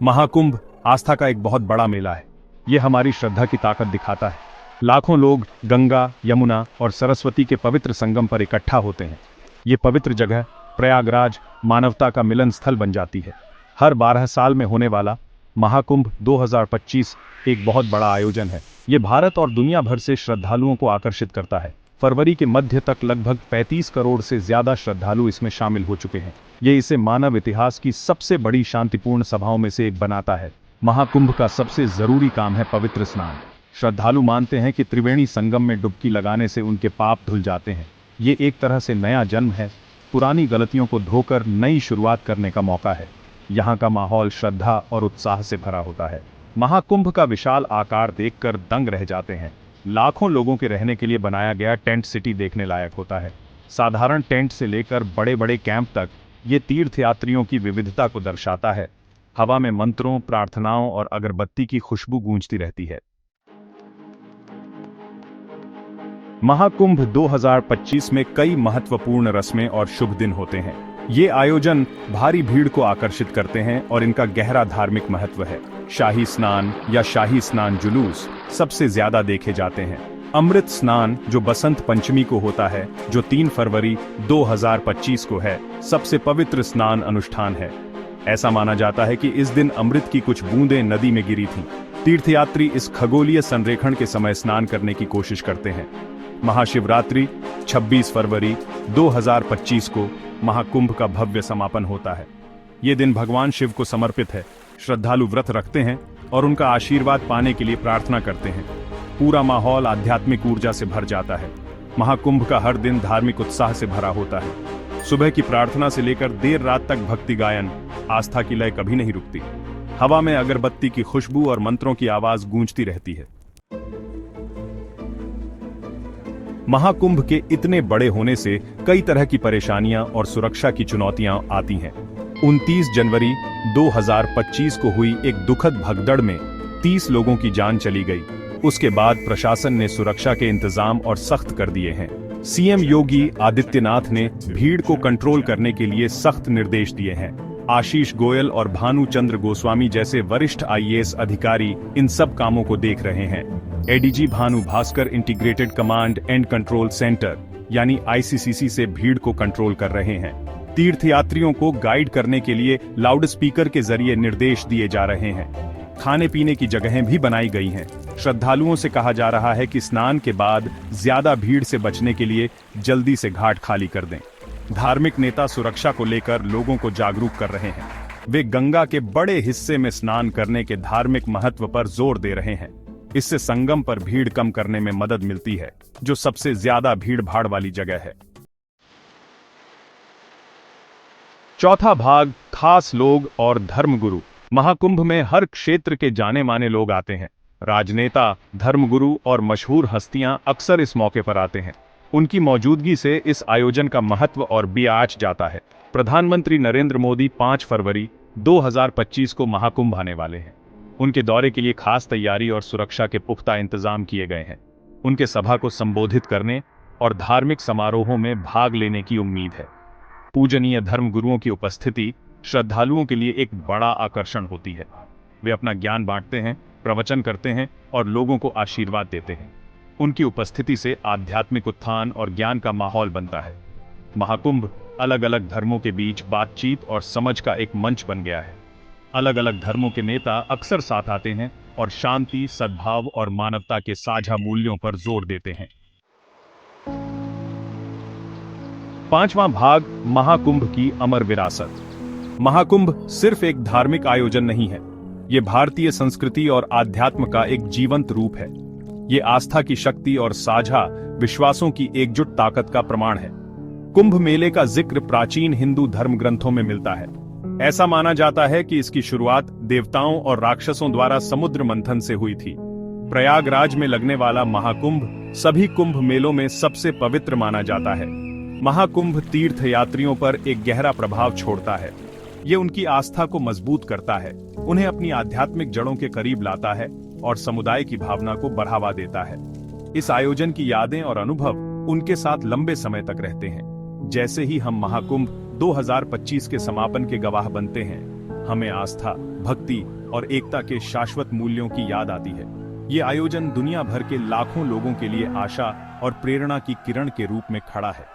महाकुंभ आस्था का एक बहुत बड़ा मेला है। ये हमारी श्रद्धा की ताकत दिखाता है। लाखों लोग गंगा, यमुना और सरस्वती के पवित्र संगम पर इकट्ठा होते हैं। ये पवित्र जगह प्रयागराज मानवता का मिलन स्थल बन जाती है। हर 12 साल में होने वाला महाकुंभ 2025 एक बहुत बड़ा आयोजन है। ये भारत और दुनिया भर से श्रद्धालुओं को आकर्षित करता है। फरवरी के मध्य तक लगभग 35 करोड़ से ज्यादा श्रद्धालु इसमें शामिल हो चुके हैं। ये इसे मानव इतिहास की सबसे बड़ी शांतिपूर्ण सभाओं में से एक बनाता है। महाकुंभ का सबसे जरूरी काम है पवित्र स्नान। श्रद्धालु मानते हैं कि त्रिवेणी संगम में डुबकी लगाने से उनके पाप धुल जाते हैं। ये एक तरह से नया जन्म है, पुरानी गलतियों को धोकर नई शुरुआत करने का मौका है। यहाँ का माहौल श्रद्धा और उत्साह से भरा होता है। महाकुंभ का विशाल आकार देखकर दंग रह जाते हैं। लाखों लोगों के रहने के लिए बनाया गया टेंट सिटी देखने लायक होता है। साधारण टेंट से लेकर बड़े बड़े कैंप तक ये तीर्थयात्रियों की विविधता को दर्शाता है। हवा में मंत्रों, प्रार्थनाओं और अगरबत्ती की खुशबू गूंजती रहती है। महाकुंभ 2025 में कई महत्वपूर्ण रस्में और शुभ दिन होते हैं। ये आयोजन भारी भीड़ को आकर्षित करते हैं और इनका गहरा धार्मिक महत्व है। शाही स्नान या शाही स्नान जुलूस सबसे ज्यादा देखे जाते हैं। अमृत स्नान जो बसंत पंचमी को होता है, जो 3 फरवरी 2025 को है, सबसे पवित्र स्नान अनुष्ठान है। ऐसा माना जाता है कि इस दिन अमृत की कुछ बूंदें नदी में गिरी थीं। तीर्थयात्री इस खगोलीय संरेखण के समय स्नान करने की कोशिश करते हैं। महाशिवरात्रि 26 फरवरी 2025 को महाकुंभ का भव्य समापन होता है। ये दिन भगवान शिव को समर्पित है। श्रद्धालु व्रत रखते हैं और उनका आशीर्वाद पाने के लिए प्रार्थना करते हैं। पूरा माहौल आध्यात्मिक ऊर्जा से भर जाता है। महाकुंभ का हर दिन धार्मिक उत्साह से भरा होता है। सुबह की प्रार्थना से लेकर देर रात तक भक्ति गायन, आस्था की लय कभी नहीं रुकती। हवा में अगरबत्ती की खुशबू और मंत्रों की आवाज गूंजती रहती है। महाकुंभ के इतने बड़े होने से कई तरह की परेशानियां और सुरक्षा की चुनौतियां आती हैं। 29 जनवरी 2025 को हुई एक दुखद भगदड़ में 30 लोगों की जान चली गई। उसके बाद प्रशासन ने सुरक्षा के इंतजाम और सख्त कर दिए हैं। सीएम योगी आदित्यनाथ ने भीड़ को कंट्रोल करने के लिए सख्त निर्देश दिए हैं। आशीष गोयल और भानु चंद्र गोस्वामी जैसे वरिष्ठ आईएएस अधिकारी इन सब कामों को देख रहे हैं। ADG Bhanu Bhaskar integrated command and control centre यानी आईसीसीसी से भीड़ को कंट्रोल कर रहे हैं। तीर्थयात्रियों को गाइड करने के लिए लाउड स्पीकर के जरिए निर्देश दिए जा रहे हैं। खाने पीने की जगहें भी बनाई गई हैं। श्रद्धालुओं से कहा जा रहा है कि स्नान के बाद ज्यादा भीड़ से बचने के लिए जल्दी से घाट खाली कर दें। धार्मिक नेता सुरक्षा को लेकर लोगों को जागरूक कर रहे हैं। वे गंगा के बड़े हिस्से में स्नान करने के धार्मिक महत्व पर जोर दे रहे हैं। इससे संगम पर भीड़ कम करने में मदद मिलती है, जो सबसे ज्यादा भीड़ भाड़ वाली जगह है। चौथा भाग, खास लोग और धर्मगुरु। महाकुंभ में हर क्षेत्र के जाने माने लोग आते हैं। राजनेता, धर्मगुरु और मशहूर हस्तियां अक्सर इस मौके पर आते हैं। उनकी मौजूदगी से इस आयोजन का महत्व और भी आंच जाता है। प्रधानमंत्री नरेंद्र मोदी 5 फरवरी 2025 को महाकुंभ आने वाले हैं। उनके दौरे के लिए खास तैयारी और सुरक्षा के पुख्ता इंतजाम किए गए हैं। उनके सभा को संबोधित करने और धार्मिक समारोहों में भाग लेने की उम्मीद है। पूजनीय धर्मगुरुओं की उपस्थिति श्रद्धालुओं के लिए एक बड़ा आकर्षण होती है। वे अपना ज्ञान बांटते हैं, प्रवचन करते हैं और लोगों को आशीर्वाद देते हैं। उनकी उपस्थिति से आध्यात्मिक उत्थान और ज्ञान का माहौल बनता है। महाकुंभ अलग अलग धर्मों के बीच बातचीत और समझ का एक मंच बन गया है। अलग अलग धर्मों के नेता अक्सर साथ आते हैं और शांति, सद्भाव और मानवता के साझा मूल्यों पर जोर देते हैं। 5वां भाग, महाकुंभ की अमर विरासत। महाकुंभ सिर्फ एक धार्मिक आयोजन नहीं है, ये भारतीय संस्कृति और आध्यात्म का एक जीवंत रूप है। ये आस्था की शक्ति और साझा विश्वासों की एकजुट ताकत का प्रमाण है। कुंभ मेले का जिक्र प्राचीन हिंदू धर्म ग्रंथों में मिलता है। ऐसा माना जाता है कि इसकी शुरुआत देवताओं और राक्षसों द्वारा समुद्र मंथन से हुई थी। प्रयागराज में लगने वाला महाकुंभ सभी कुंभ मेलों में सबसे पवित्र माना जाता है। महाकुंभ तीर्थयात्रियों पर एक गहरा प्रभाव छोड़ता है। ये उनकी आस्था को मजबूत करता है, उन्हें अपनी आध्यात्मिक जड़ों के करीब लाता है और समुदाय की भावना को बढ़ावा देता है। इस आयोजन की यादें और अनुभव उनके साथ लंबे समय तक रहते हैं। जैसे ही हम महाकुंभ 2025 के समापन के गवाह बनते हैं, हमें आस्था, भक्ति और एकता के शाश्वत मूल्यों की याद आती है। ये आयोजन दुनिया भर के लाखों लोगों के लिए आशा और प्रेरणा की किरण के रूप में खड़ा है।